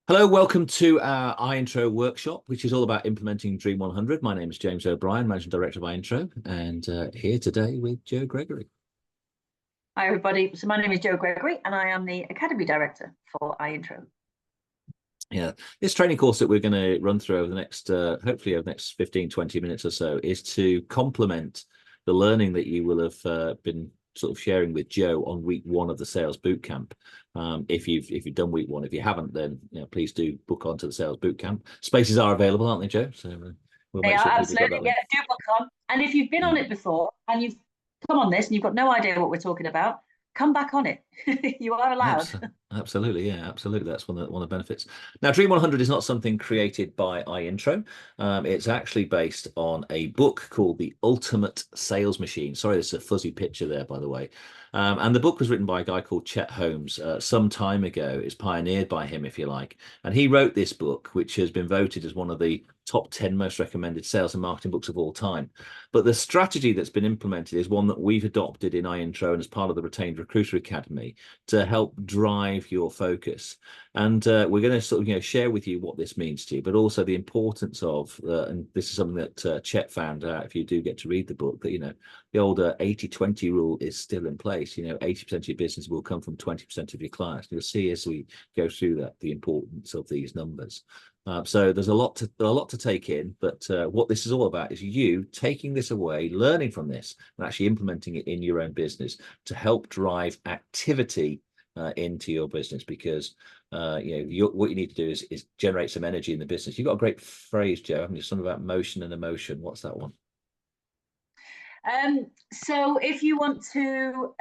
Hello, welcome to our iIntro workshop, which is all about implementing Dream 100. My name is James O'Brien, Managing Director of iIntro, and here today with Jo Gregory. Hi, everybody. So my name is Jo Gregory, and I am the Academy Director for iIntro. Yeah, this training course that we're going to run through over the next, hopefully over the next 15, 20 minutes or so, is to complement the learning that you will have been sort of sharing with Jo on week one of the sales bootcamp. If you've done week one, if you haven't, then please do book onto the sales bootcamp. Spaces are available, aren't they, Jo? So we'll make sure people got that link. Yeah, do book on. And if you've been on it before and you've come on this and you've got no idea what we're talking about, come back on it. You are allowed. Absolutely, yeah, absolutely. That's one of the benefits. Now, Dream 100 is not something created by iIntro. It's actually based on a book called The Ultimate Sales Machine. Sorry, there's a fuzzy picture there, by the way. And the book was written by a guy called Chet Holmes some time ago. It's pioneered by him, if you like. And he wrote this book, which has been voted as one of the top 10 most recommended sales and marketing books of all time. But the strategy that's been implemented is one that we've adopted in iIntro and as part of the Retained Recruiter Academy to help drive your focus. And we're going to sort of share with you what this means to you, but also the importance of, and this is something that Chet found out if you do get to read the book, that the older 80-20 rule is still in place. 80% of your business will come from 20% of your clients. You'll see as we go through that the importance of these numbers. So there's a lot to take in, but what this is all about is you taking this away, learning from this, and actually implementing it in your own business to help drive activity into your business. Because what you need to do is generate some energy in the business. You've got a great phrase, Jo, haven't you? Something about motion and emotion. What's that one? So if you want to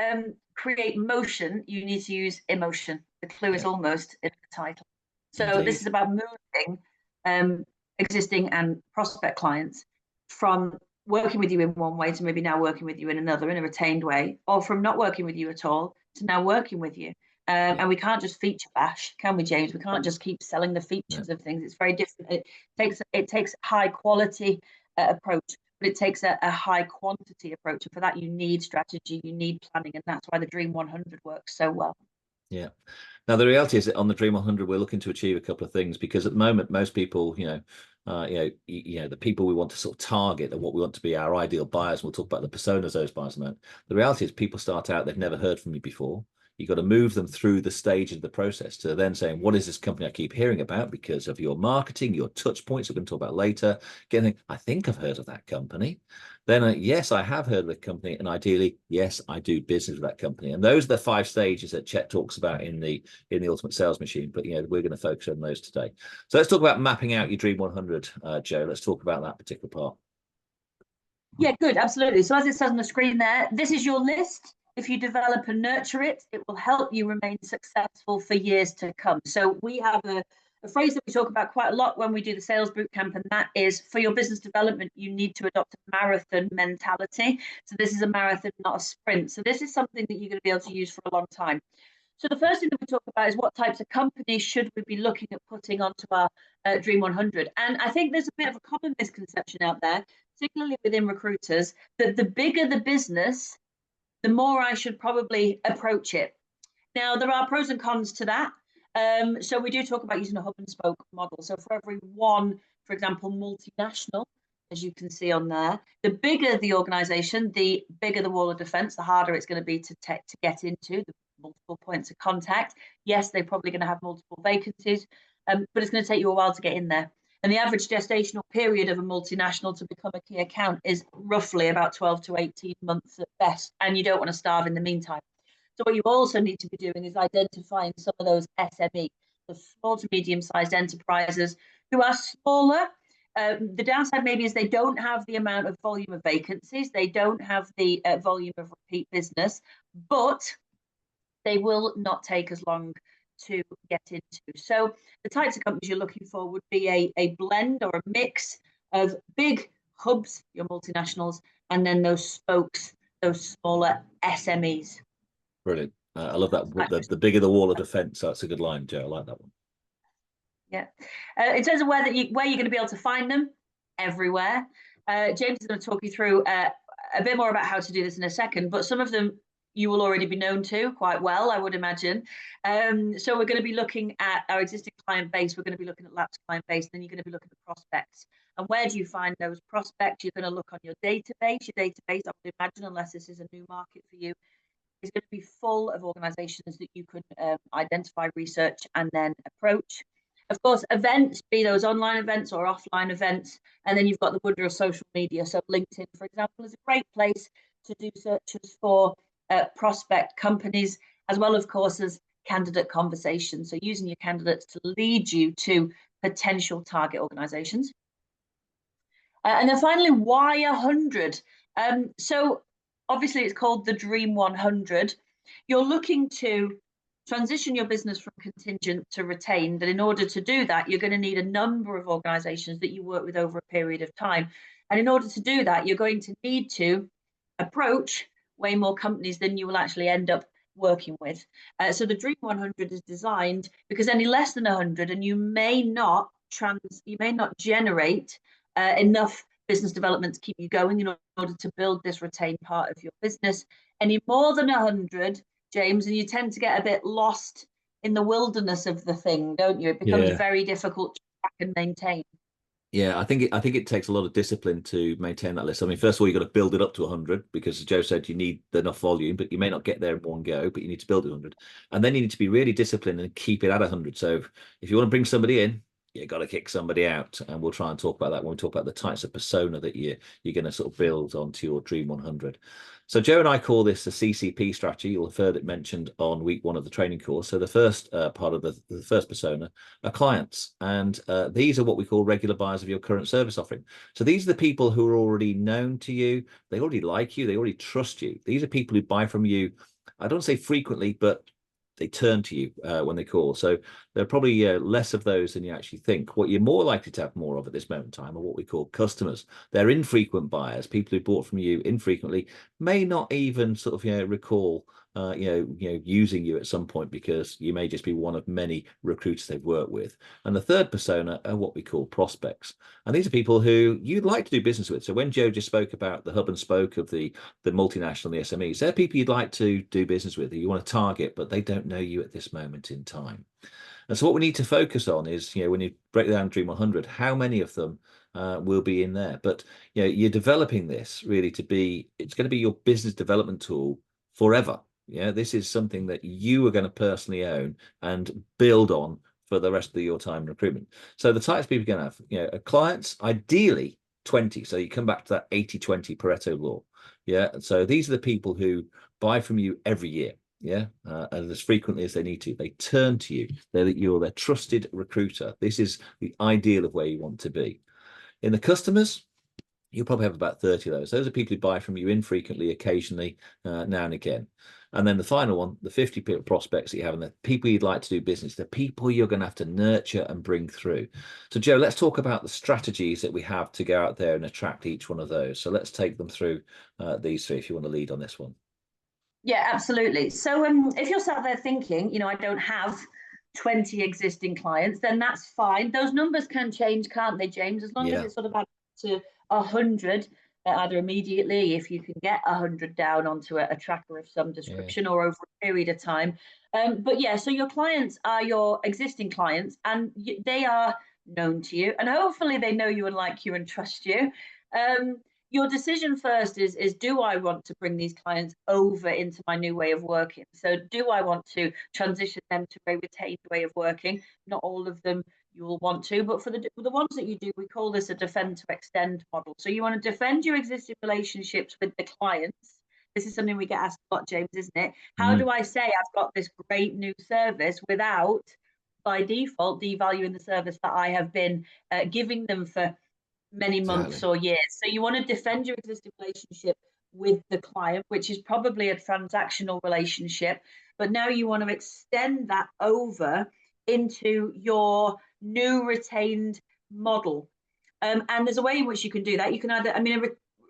create motion, you need to use emotion. The clue is almost in the title. So Indeed. This is about moving existing and prospect clients from working with you in one way to maybe now working with you in another, in a retained way, or from not working with you at all to now working with you. And we can't just feature bash, can we, James? We can't just keep selling the features of things. It's very different. It takes high quality approach, but it takes a high quantity approach. And for that, you need strategy, you need planning. And that's why the Dream 100 works so well. Yeah. Now, the reality is that on the Dream 100, we're looking to achieve a couple of things, because at the moment, most people, the people we want to sort of target and what we want to be our ideal buyers, we'll talk about the personas those buyers at the moment. The reality is people start out, they've never heard from you before. You've got to move them through the stage of the process to then saying, what is this company I keep hearing about because of your marketing, your touch points we're going to talk about later. Getting, I think I've heard of that company. Then, yes, I have heard of the company. And ideally, yes, I do business with that company. And those are the 5 stages that Chet talks about in the Ultimate Sales Machine. But, we're going to focus on those today. So let's talk about mapping out your Dream 100, Jo. Let's talk about that particular part. Yeah, good. Absolutely. So as it says on the screen there, this is your list. If you develop and nurture it, it will help you remain successful for years to come. So we have a phrase that we talk about quite a lot when we do the sales bootcamp, and that is, for your business development, you need to adopt a marathon mentality. So this is a marathon, not a sprint. So this is something that you're going to be able to use for a long time. So the first thing that we talk about is what types of companies should we be looking at putting onto our Dream 100. And I think there's a bit of a common misconception out there, particularly within recruiters, that the bigger the business, the more I should probably approach it. Now, there are pros and cons to that. So we do talk about using a hub and spoke model. So for every one, for example, multinational, as you can see on there, the bigger the organization, the bigger the wall of defense, the harder it's going to be to get into, the multiple points of contact. Yes, they're probably going to have multiple vacancies, but it's going to take you a while to get in there. And the average gestational period of a multinational to become a key account is roughly about 12 to 18 months at best. And you don't want to starve in the meantime. So what you also need to be doing is identifying some of those SME, the small to medium-sized enterprises who are smaller. The downside maybe is they don't have the amount of volume of vacancies. They don't have the volume of repeat business, but they will not take as long to get into. So the types of companies you're looking for would be a blend or a mix of big hubs, your multinationals, and then those spokes, those smaller SMEs. Brilliant. I love that. The bigger the wall of defense. That's a good line, Jo. I like that one. Yeah. In terms of where you're going to be able to find them, everywhere. James is going to talk you through a bit more about how to do this in a second, but some of them you will already be known to quite well, I would imagine. So we're going to be looking at our existing client base. We're going to be looking at lapsed client base. Then you're going to be looking at prospects. And where do you find those prospects? You're going to look on your database. Your database, I would imagine, unless this is a new market for you, is going to be full of organizations that you can identify, research, and then approach. Of course, events, be those online events or offline events. And then you've got the wonder of social media. So LinkedIn, for example, is a great place to do searches for prospect companies, as well, of course, as candidate conversations. So using your candidates to lead you to potential target organizations. And then finally, why 100? So obviously it's called the Dream 100. You're looking to transition your business from contingent to retained. And in order to do that, you're going to need a number of organizations that you work with over a period of time. And in order to do that, you're going to need to approach way more companies than you will actually end up working with. So the Dream 100 is designed because any less than 100, and you may not generate enough business development to keep you going in order to build this retained part of your business. Any more than 100, James, and you tend to get a bit lost in the wilderness of the thing, don't you? It becomes very difficult to track and maintain. Yeah, I think it takes a lot of discipline to maintain that list. I mean, first of all, you've got to build it up to 100 because, as Joe said, you need enough volume, but you may not get there in one go, but you need to build it 100. And then you need to be really disciplined and keep it at 100. So if you want to bring somebody in, you got to kick somebody out. And we'll try and talk about that when we talk about the types of persona that you're going to sort of build onto your Dream 100. So Joe and I call this the CCP strategy. You'll have heard it mentioned on week 1 of the training course. So the first part of the first persona are clients. And these are what we call regular buyers of your current service offering. So these are the people who are already known to you. They already like you. They already trust you. These are people who buy from you, I don't say frequently, but they turn to you when they call. So there are probably less of those than you actually think. What you're more likely to have more of at this moment in time are what we call customers. They're infrequent buyers, people who bought from you infrequently, may not even sort of recall using you at some point because you may just be one of many recruiters they've worked with. And the third persona are what we call prospects. And these are people who you'd like to do business with. So when Joe just spoke about the hub and spoke of the multinational and the SMEs, they're people you'd like to do business with, who you want to target, but they don't know you at this moment in time. And so what we need to focus on is, when you break down Dream 100, how many of them will be in there? But, you're developing this really it's going to be your business development tool forever. Yeah, this is something that you are going to personally own and build on for the rest of your time in recruitment. So the types of people you're going to have, clients, ideally 20. So you come back to that 80-20 Pareto law. Yeah. So these are the people who buy from you every year. Yeah. And as frequently as they need to. They turn to you. You're their trusted recruiter. This is the ideal of where you want to be. In the customers, you'll probably have about 30 of those. Those are people who buy from you infrequently, occasionally, now and again. And then the final one, the 50 prospects that you have, and the people you'd like to do business, the people you're going to have to nurture and bring through. So Joe, let's talk about the strategies that we have to go out there and attract each one of those. So let's take them through these three if you want to lead on this one. Yeah, absolutely. So if you're sat there thinking, I don't have 20 existing clients, then that's fine. Those numbers can change, can't they, James? As long as it's sort of up to 100, either immediately, if you can get 100 down onto a tracker of some description or over a period of time. But yeah, so your clients are your existing clients and they are known to you, and hopefully they know you and like you and trust you. Your decision first is do I want to bring these clients over into my new way of working? So do I want to transition them to a retained way of working? Not all of them you will want to, but for the ones that you do, we call this a defend to extend model. So you want to defend your existing relationships with the clients. This is something we get asked a lot, James, isn't it? How do I say I've got this great new service without, by default, devaluing the service that I have been giving them for many months or years? So you want to defend your existing relationship with the client, which is probably a transactional relationship, but now you want to extend that over into your new retained model. And there's a way in which you can do that. You can either,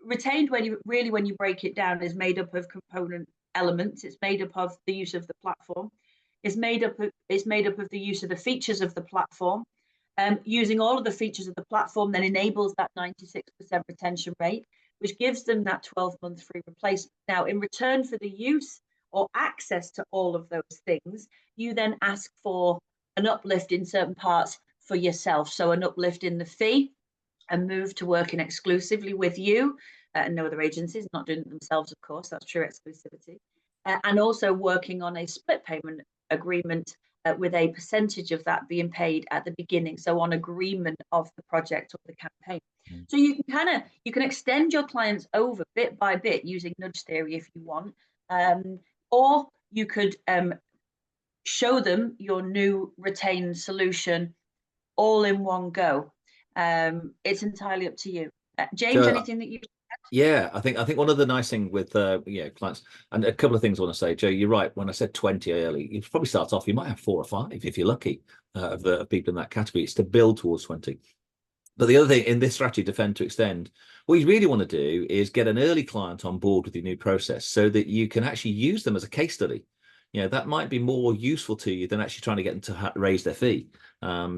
retained, when you break it down, is made up of component elements. It's made up of the use of the platform. It's made up of the use of the features of the platform. Using all of the features of the platform then enables that 96% retention rate, which gives them that 12-month free replacement. Now, in return for the use or access to all of those things, you then ask for an uplift in certain parts for yourself. So an uplift in the fee, and move to working exclusively with you and no other agencies, not doing it themselves, of course, that's true exclusivity. And also working on a split payment agreement with a percentage of that being paid at the beginning. So on agreement of the project or the campaign. So you can extend your clients over bit by bit using nudge theory if you want, or you could show them your new retained solution all in one go. It's entirely up to you. James, Joe, anything that you? yeah, I think one of the nice thing with clients, and a couple of things I want to say, Joe, you're right. When I said 20 early, you probably start off, you might have 4 or 5 if you're lucky of people in that category. It's to build towards 20. But the other thing in this strategy, defend to extend, what you really want to do is get an early client on board with your new process so that you can actually use them as a case study. That might be more useful to you than actually trying to get them to raise their fee,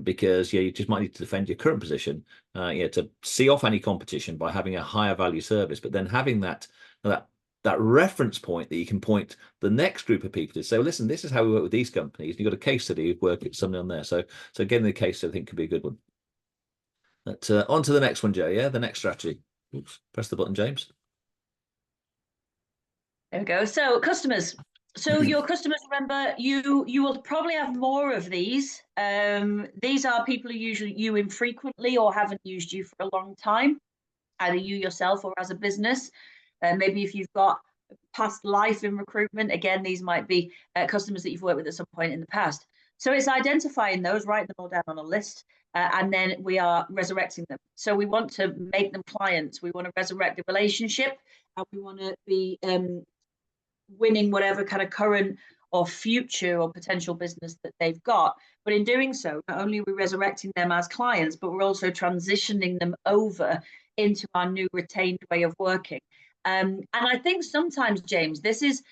because you just might need to defend your current position, to see off any competition by having a higher value service, but then having that reference point that you can point the next group of people to say, well, listen, this is how we work with these companies. You've got a case study of work at something on there. So getting the case, I think, could be a good one. But on to the next one, Joe. Yeah, the next strategy. Oops, press the button, James. There we go. So customers. So your customers, remember, you will probably have more of these. These are people who usually you infrequently or haven't used you for a long time, either you yourself or as a business. Maybe if you've got past life in recruitment, again, these might be customers that you've worked with at some point in the past. So it's identifying those, writing them all down on a list, and then we are resurrecting them. So we want to make them clients. We want to resurrect the relationship, and we want to be winning whatever kind of current or future or potential business that they've got. But in doing so, not only are we resurrecting them as clients, but we're also transitioning them over into our new retained way of working. And I think sometimes, James, this is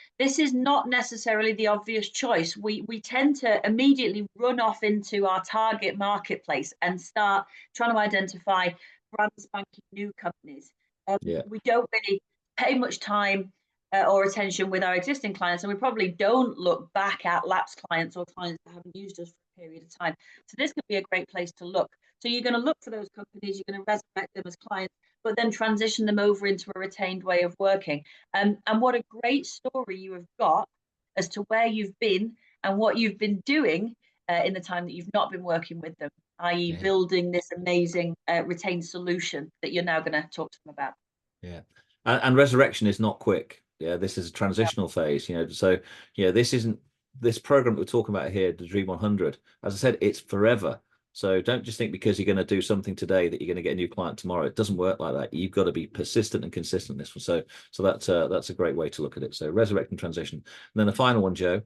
not necessarily the obvious choice. We tend to immediately run off into our target marketplace and start trying to identify brand spanking new companies. We don't really pay much time or attention with our existing clients, and we probably don't look back at lapsed clients or clients that haven't used us for a period of time. So this could be a great place to look. So you're going to look for those companies, you're going to resurrect them as clients, but then transition them over into a retained way of working. And what a great story you have got as to where you've been and what you've been doing in the time that you've not been working with them, i.e. building this amazing retained solution that you're now going to talk to them about. Yeah, and resurrection is not quick. Yeah, this is a transitional phase, so this program that we're talking about here, the Dream 100, as I said, it's forever. So don't just think because you're going to do something today that you're going to get a new client tomorrow. It doesn't work like that. You've got to be persistent and consistent in this one. So that's a great way to look at it. So resurrect and transition. And then the final one, Joe.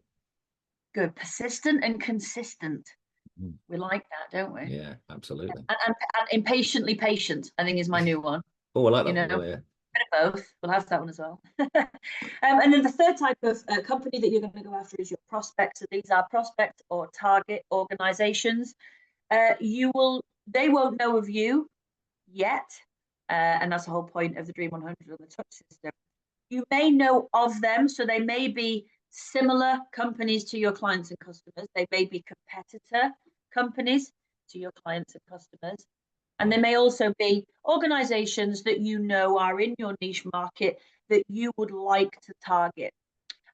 Good. Persistent and consistent. We like that, don't we? Yeah, absolutely. And impatiently patient, I think, is my new one. Oh, I like that one. Yeah. Bit of both. We'll have that one as well. And then the third type of company that you're going to go after is your prospects. So these are prospect or target organizations. They won't know of you yet, and that's the whole point of the Dream 100 on the touch system. You may know of them, so they may be similar companies to your clients and customers. They may be competitor companies to your clients and customers. And they may also be organizations that you know are in your niche market that you would like to target.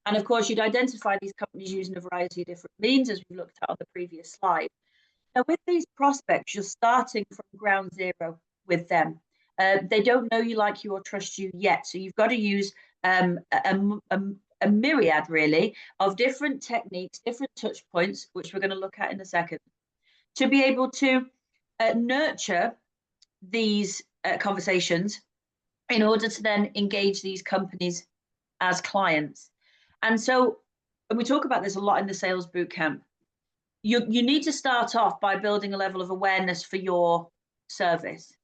And of course, you'd identify these companies using a variety of different means, as we looked at on the previous slide. Now, with these prospects, you're starting from ground zero with them. They don't know you, like you, or trust you yet. So you've got to use a myriad, really, of different techniques, different touch points, which we're going to look at in a second, to be able to nurture these conversations in order to then engage these companies as clients. And so, and we talk about this a lot in the sales bootcamp, you need to start off by building a level of awareness for your service.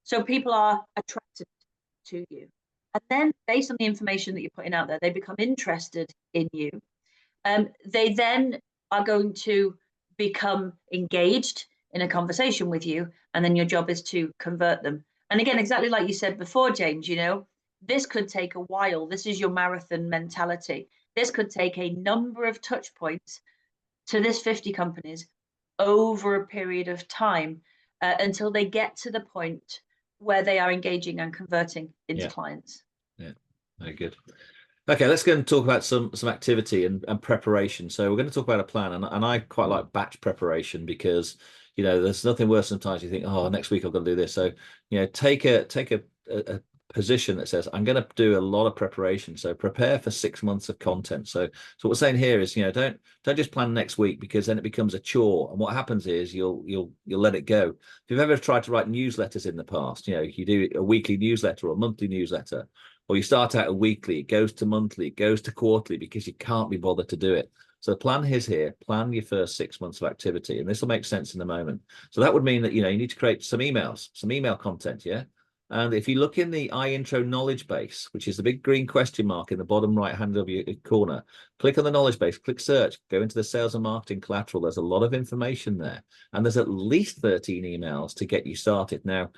So people are attracted to you. And then based on the information that you're putting out there, they become interested in you. They then are going to become engaged in a conversation with you, and then your job is to convert them. And again, exactly like you said before, James, this could take a while. This is your marathon mentality. This could take a number of touch points to this 50 companies over a period of time until they get to the point where they are engaging and converting into clients. Yeah, very good. Okay, let's go and talk about some activity and preparation. So we're going to talk about a plan, and I quite like batch preparation because there's nothing worse sometimes you think, oh, next week I've got to do this. So take a position that says I'm going to do a lot of preparation. So prepare for 6 months of content. So what we're saying here is don't just plan next week, because then it becomes a chore, and what happens is you'll let it go. If you've ever tried to write newsletters in the past, you do a weekly newsletter or a monthly newsletter, or you start out a weekly, it goes to monthly, it goes to quarterly because you can't be bothered to do it. So the plan is here, plan your first 6 months of activity, and this will make sense in a moment. So that would mean that you need to create some emails, some email content, yeah? And if you look in the iIntro knowledge base, which is the big green question mark in the bottom right hand of your corner, click on the knowledge base, click search, go into the sales and marketing collateral. There's a lot of information there, and there's at least 13 emails to get you started. Now,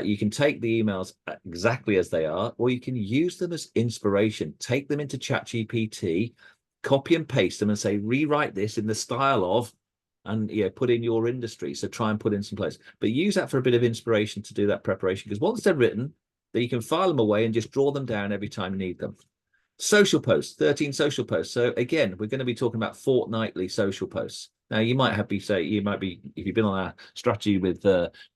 you can take the emails exactly as they are, or you can use them as inspiration. Take them into ChatGPT, copy and paste them and say, rewrite this in the style of, and put in your industry. So try and put in some place, but use that for a bit of inspiration to do that preparation, because once they're written, then you can file them away and just draw them down every time you need them. Social posts, 13 social posts. So again, we're going to be talking about fortnightly social posts. Now you might if you've been on our strategy with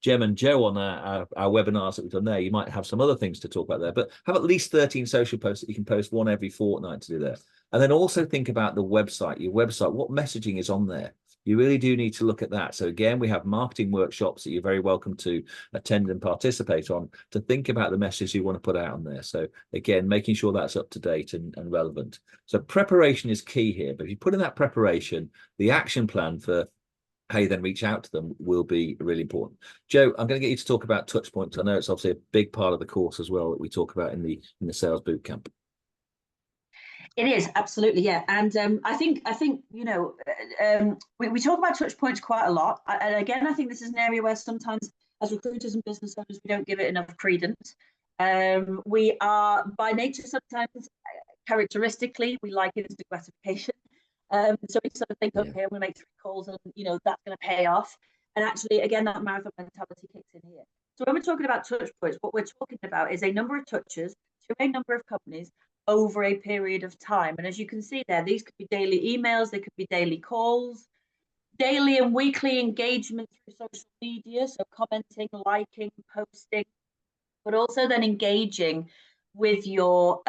Jem and Joe on our webinars that we've done there, you might have some other things to talk about there, but have at least 13 social posts that you can post one every fortnight to do there. And then also think about the website, your website, what messaging is on there. You really do need to look at that. So again, we have marketing workshops that you're very welcome to attend and participate on to think about the message you want to put out on there. So again, making sure that's up to date and relevant. So preparation is key here. But if you put in that preparation, the action plan for how you then reach out to them will be really important. Joe, I'm going to get you to talk about touch points. I know it's obviously a big part of the course as well that we talk about in the sales bootcamp. It is, absolutely, yeah. And I think we talk about touch points quite a lot. And again, I think this is an area where sometimes as recruiters and business owners, we don't give it enough credence. We are by nature sometimes, characteristically, we like instant gratification. So we sort of think, okay, I'm going to make 3 calls and that's going to pay off. And actually, again, that marathon mentality kicks in here. So when we're talking about touch points, what we're talking about is a number of touches to a number of companies over a period of time. And as you can see there, these could be daily emails, they could be daily calls, daily and weekly engagement through social media, so commenting, liking, posting, but also then engaging with your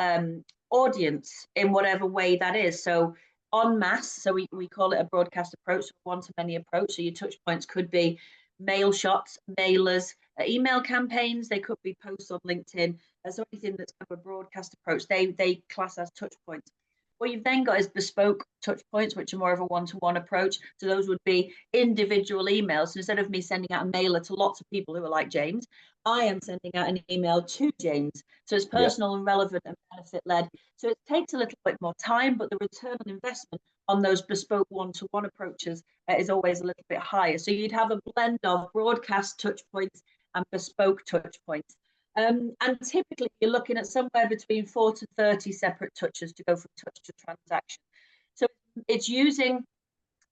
audience in whatever way that is. So en masse, so we call it a broadcast approach, one-to-many approach. So your touch points could be mail shots, mailers, email campaigns, they could be posts on LinkedIn. So anything that's kind of a broadcast approach, they class as touch points. What you've then got is bespoke touch points, which are more of a one-to-one approach. So those would be individual emails. So instead of me sending out a mailer to lots of people who are like James, I am sending out an email to James. So it's personal and relevant and benefit-led. So it takes a little bit more time, but the return on investment on those bespoke one-to-one approaches is always a little bit higher. So you'd have a blend of broadcast touch points and bespoke touch points. And typically you're looking at somewhere between 4 to 30 separate touches to go from touch to transaction. So it's using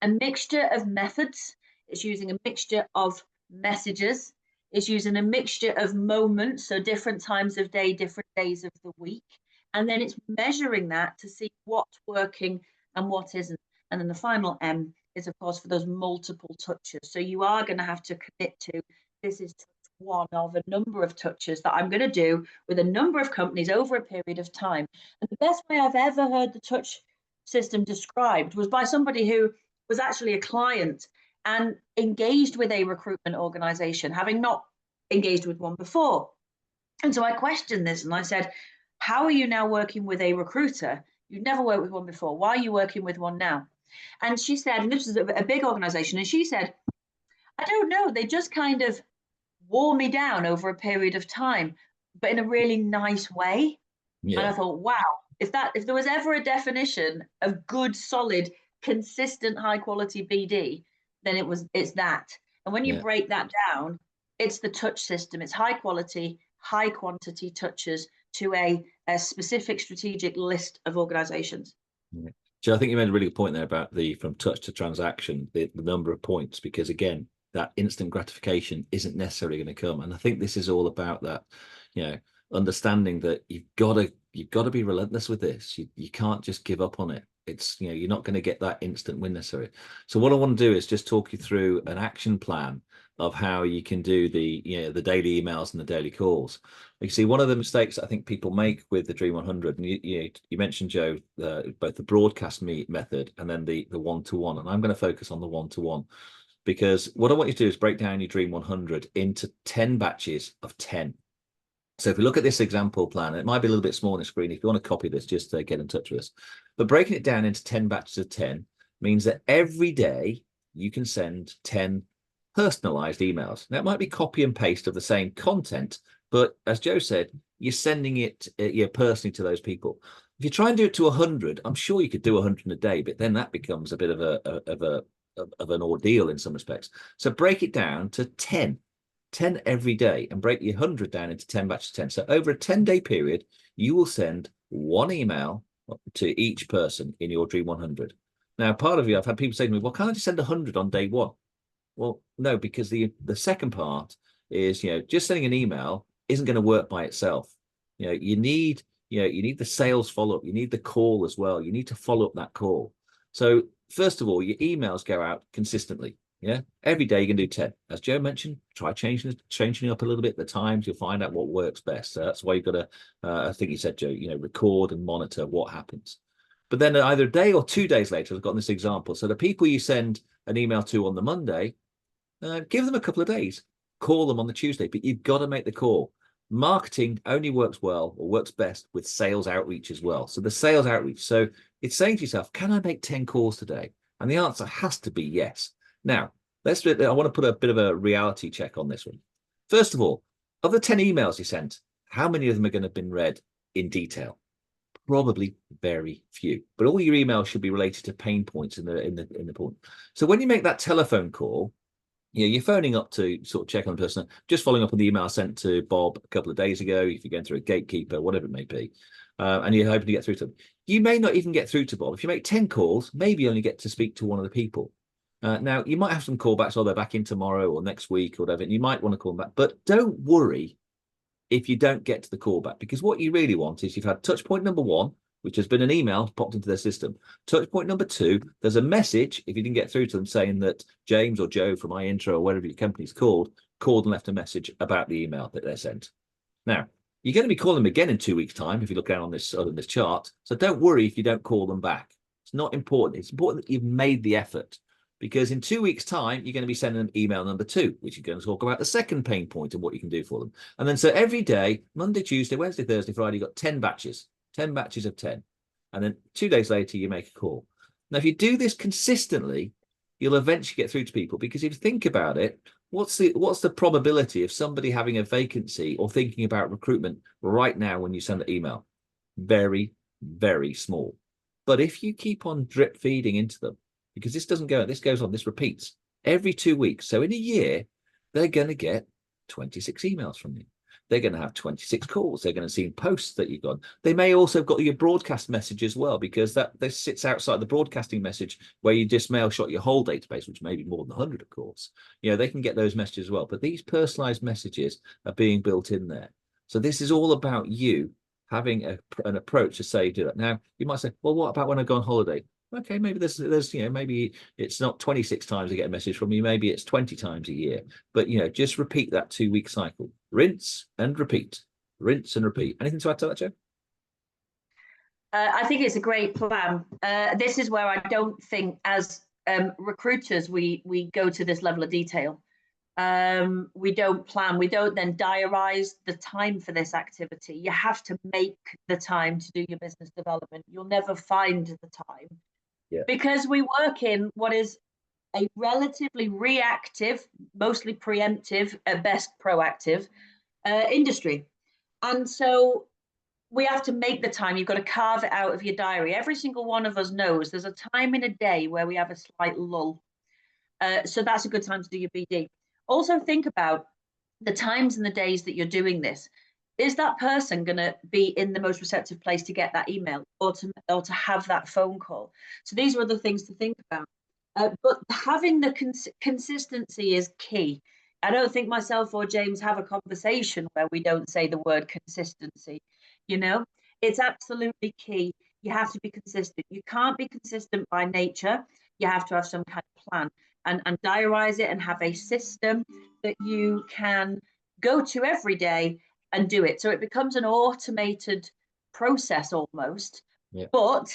a mixture of methods, it's using a mixture of messages, it's using a mixture of moments, so different times of day, different days of the week, and then it's measuring that to see what's working and what isn't. And then the final M is, of course, for those multiple touches. So you are going to have to commit to, this is one of a number of touches that I'm going to do with a number of companies over a period of time. And the best way I've ever heard the touch system described was by somebody who was actually a client and engaged with a recruitment organization, having not engaged with one before. And so I questioned this and I said, how are you now working with a recruiter? You've never worked with one before. Why are you working with one now? And she said, and this was a big organization, and she said, I don't know, they just kind of wore me down over a period of time, but in a really nice way. Yeah. And I thought, wow, if there was ever a definition of good, solid, consistent, high quality BD, then it's that. And when you break that down, it's the touch system. It's high quality, high quantity touches to a specific strategic list of organizations. Yeah. Joe, I think you made a really good point there about the from touch to transaction, the number of points, because again, that instant gratification isn't necessarily going to come. And I think this is all about that, you know, understanding that you've got to be relentless with this. You can't just give up on it. It's, you know, you're not going to get that instant win necessarily. So what I want to do is just talk you through an action plan of how you can do the, you know, the daily emails and the daily calls. You see, one of the mistakes I think people make with the Dream 100, and you mentioned, Joe, both the broadcast method and then the one-to-one, and I'm going to focus on the one-to-one, because what I want you to do is break down your Dream 100 into 10 batches of 10. So if we look at this example plan, it might be a little bit small on the screen. If you want to copy this, just get in touch with us. But breaking it down into 10 batches of 10 means that every day you can send 10 personalized emails. Now, it might be copy and paste of the same content, but as Joe said, you're sending it personally to those people. If you try and do it to 100, I'm sure you could do 100 in a day, but then that becomes a bit of an ordeal in some respects. So break it down to 10 every day, and break your 100 down into 10 batches of 10. So over a 10-day period, you will send one email to each person in your Dream 100. Now, part of you, I've had people say to me, well, can't I just send 100 on day one? Well, no, because the second part is, you know, just sending an email isn't going to work by itself. You know, you need the sales follow-up. You need the call as well. You need to follow up that call. So first of all, your emails go out consistently. Yeah, every day you can do 10. As Joe mentioned, try changing up a little bit the times. You'll find out what works best. So that's why you've got to, I think you said, Joe, you know, record and monitor what happens. But then either a day or 2 days later, I've got this example. So the people you send an email to on the Monday, give them a couple of days, call them on the Tuesday, but you've got to make the call. Marketing only works well or works best with sales outreach as well. So the sales outreach. So it's saying to yourself, can I make 10 calls today? And the answer has to be yes. Now, I want to put a bit of a reality check on this one. First of all, of the 10 emails you sent, how many of them are going to have been read in detail? Probably very few. But all your emails should be related to pain points in the point. So when you make that telephone call, you're phoning up to sort of check on the person, just following up on the email I sent to Bob a couple of days ago, if you're going through a gatekeeper, whatever it may be, and you're hoping to get through to them. You may not even get through to Bob. If you make 10 calls, maybe you only get to speak to one of the people. Now, you might have some callbacks, or they're back in tomorrow or next week or whatever, and you might want to call them back. But don't worry if you don't get to the callback, because what you really want is you've had touch point number 1, which has been an email popped into their system. Touch point number 2, there's a message, if you didn't get through to them, saying that James or Joe from iIntro or whatever your company's called and left a message about the email that they sent. Now, you're going to be calling them again in 2 weeks' time if you look down on this chart. So don't worry if you don't call them back. It's not important. It's important that you've made the effort, because in 2 weeks' time, you're going to be sending them email number 2, which is going to talk about the second pain point and what you can do for them. And then so every day, Monday, Tuesday, Wednesday, Thursday, Friday, you've got 10 batches of 10. And then 2 days later, you make a call. Now, if you do this consistently, you'll eventually get through to people, because if you think about it, what's the probability of somebody having a vacancy or thinking about recruitment right now when you send an email? Very, very small. But if you keep on drip feeding into them, because this goes on, this repeats every 2 weeks. So in a year, they're going to get 26 emails from you. They're going to have 26 calls. They're going to see posts that you've got. They may also have got your broadcast message as well, because this sits outside the broadcasting message, where you just mail shot your whole database, which may be more than 100, of course. You know, they can get those messages as well. But these personalized messages are being built in there. So this is all about you having an approach to say, do that. Now, you might say, well, what about when I go on holiday? Okay, maybe there's maybe it's not 26 times I get a message from you, maybe it's 20 times a year. But just repeat that 2-week cycle. Rinse and repeat. Rinse and repeat. Anything to add to that, Joe? I think it's a great plan. This is where I don't think, as recruiters, we go to this level of detail. We don't plan. We don't then diarize the time for this activity. You have to make the time to do your business development. You'll never find the time. Yeah. Because we work in what is a relatively reactive, mostly preemptive, at best proactive industry. And so we have to make the time. You've got to carve it out of your diary. Every single one of us knows there's a time in a day where we have a slight lull. So that's a good time to do your BD. Also think about the times and the days that you're doing this. is that person going to be in the most receptive place to get that email or to have that phone call? So these are other things to think about. But having the consistency is key. I don't think myself or James have a conversation where we don't say the word consistency. You know, it's absolutely key. You have to be consistent. You can't be consistent by nature. You have to have some kind of plan and diarize it and have a system that you can go to every day and do it. So it becomes an automated process almost. Yeah. But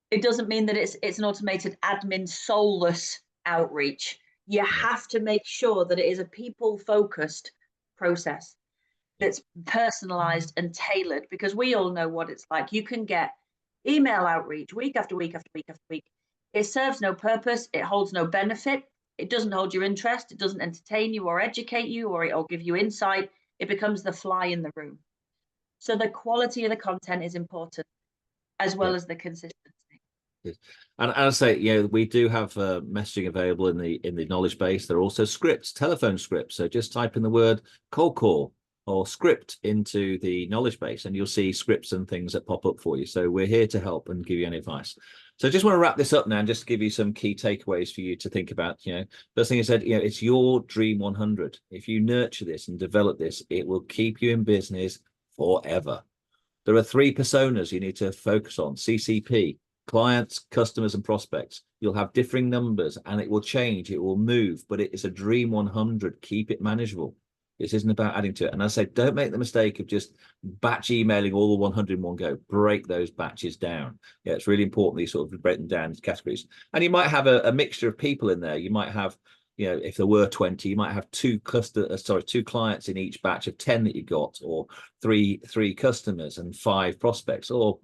it doesn't mean that it's an automated admin soulless outreach. You have to make sure that it is a people focused process that's personalized and tailored, because we all know what it's like. You can get email outreach week after week after week after week. It serves no purpose. It holds no benefit. It doesn't hold your interest. It doesn't entertain you or educate you or give you insight. It becomes the fly in the room. So the quality of the content is important, as well as the consistency. And as I say, you know, we do have messaging available in the knowledge base. There are also scripts, telephone scripts. So just type in the word cold call or script into the knowledge base, and you'll see scripts and things that pop up for you. So we're here to help and give you any advice. So I just want to wrap this up now and just give you some key takeaways for you to think about. You know, first thing I said, you know, it's your Dream 100. If you nurture this and develop this, it will keep you in business forever. There are 3 personas you need to focus on: CCP, clients, customers, and prospects. You'll have differing numbers and it will change, it will move, but it is a Dream 100. Keep it manageable. This isn't about adding to it. And I say, don't make the mistake of just batch emailing all the 100 in one go. Break those batches down. Yeah, it's really important that you sort of break them down into categories. And you might have a mixture of people in there. You might have, you know, if there were 20, you might have 2 clients in each batch of 10 that you got, or three customers and 5 prospects, or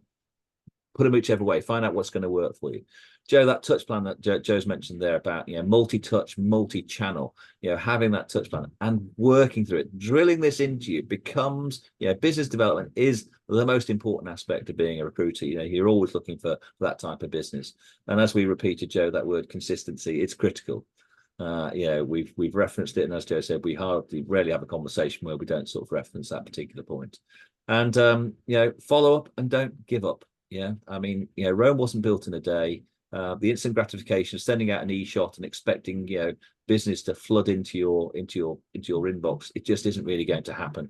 put them whichever way. Find out what's going to work for you. Joe, that touch plan that Joe's mentioned there about, you know, multi-touch, multi-channel, you know, having that touch plan and working through it, drilling this into you becomes, you know, business development is the most important aspect of being a recruiter. You know, you're always looking for that type of business. And as we repeated, Joe, that word consistency, it's critical. You know, we've referenced it, and as Joe said, we rarely have a conversation where we don't sort of reference that particular point. And you know, follow up and don't give up. Yeah, I mean, you know, Rome wasn't built in a day. The instant gratification, sending out an e-shot and expecting, you know, business to flood into your inbox, it just isn't really going to happen.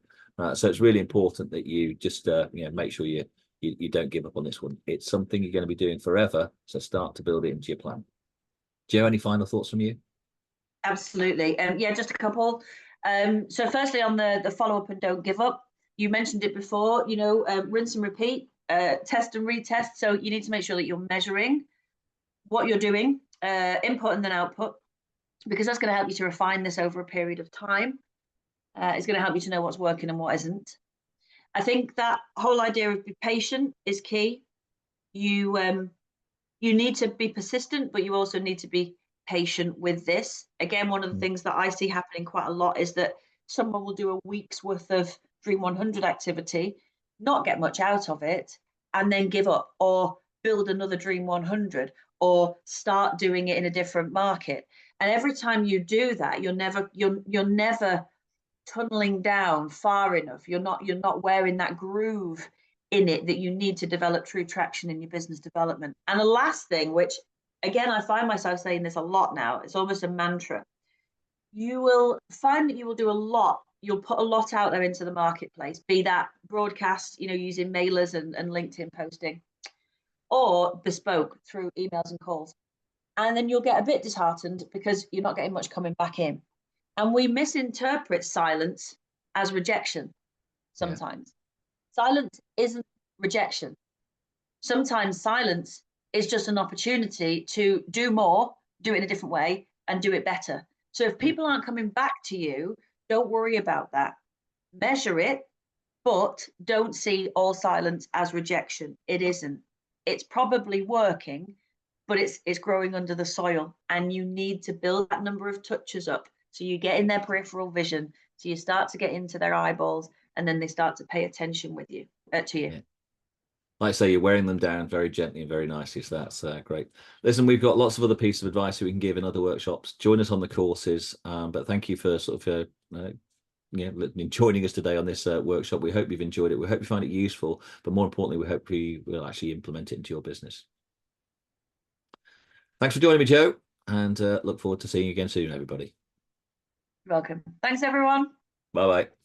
So it's really important that you just you know, make sure you don't give up on this one. It's something you're going to be doing forever, so start to build it into your plan. Joe, any final thoughts from you? Absolutely. Yeah, just a couple. So firstly, on the follow up and don't give up, you mentioned it before, you know, rinse and repeat, test and retest. So you need to make sure that you're measuring what you're doing, input and then output, because that's going to help you to refine this over a period of time. It's going to help you to know what's working and what isn't. I think that whole idea of be patient is key. You need to be persistent, but you also need to be patient with this. Again, one of the things that I see happening quite a lot is that someone will do a week's worth of Dream 100 activity, not get much out of it, and then give up or build another Dream 100 or start doing it in a different market. And every time you do that, you're never tunneling down far enough. You're not wearing that groove in it that you need to develop true traction in your business development. And the last thing, which again, I find myself saying this a lot now, it's almost a mantra. You will find that you will do a lot. You'll put a lot out there into the marketplace, be that broadcast, you know, using mailers and LinkedIn posting, or bespoke through emails and calls. And then you'll get a bit disheartened because you're not getting much coming back in. And we misinterpret silence as rejection sometimes. Yeah. Silence isn't rejection. Sometimes silence is just an opportunity to do more, do it in a different way, and do it better. So if people aren't coming back to you, don't worry about that. Measure it, but don't see all silence as rejection. It isn't. It's probably working, but it's growing under the soil, and you need to build that number of touches up so you get in their peripheral vision, so you start to get into their eyeballs, and then they start to pay attention with you to you. Yeah. Like I say, you're wearing them down very gently and very nicely, so that's great. Listen, we've got lots of other pieces of advice that we can give in other workshops. Join us on the courses, but thank you for sort of joining us today on this workshop. We hope you've enjoyed it. We hope you find it useful, but more importantly, we hope you will actually implement it into your business. Thanks for joining me, Joe, and look forward to seeing you again soon, everybody. You're welcome. Thanks, everyone. Bye-bye.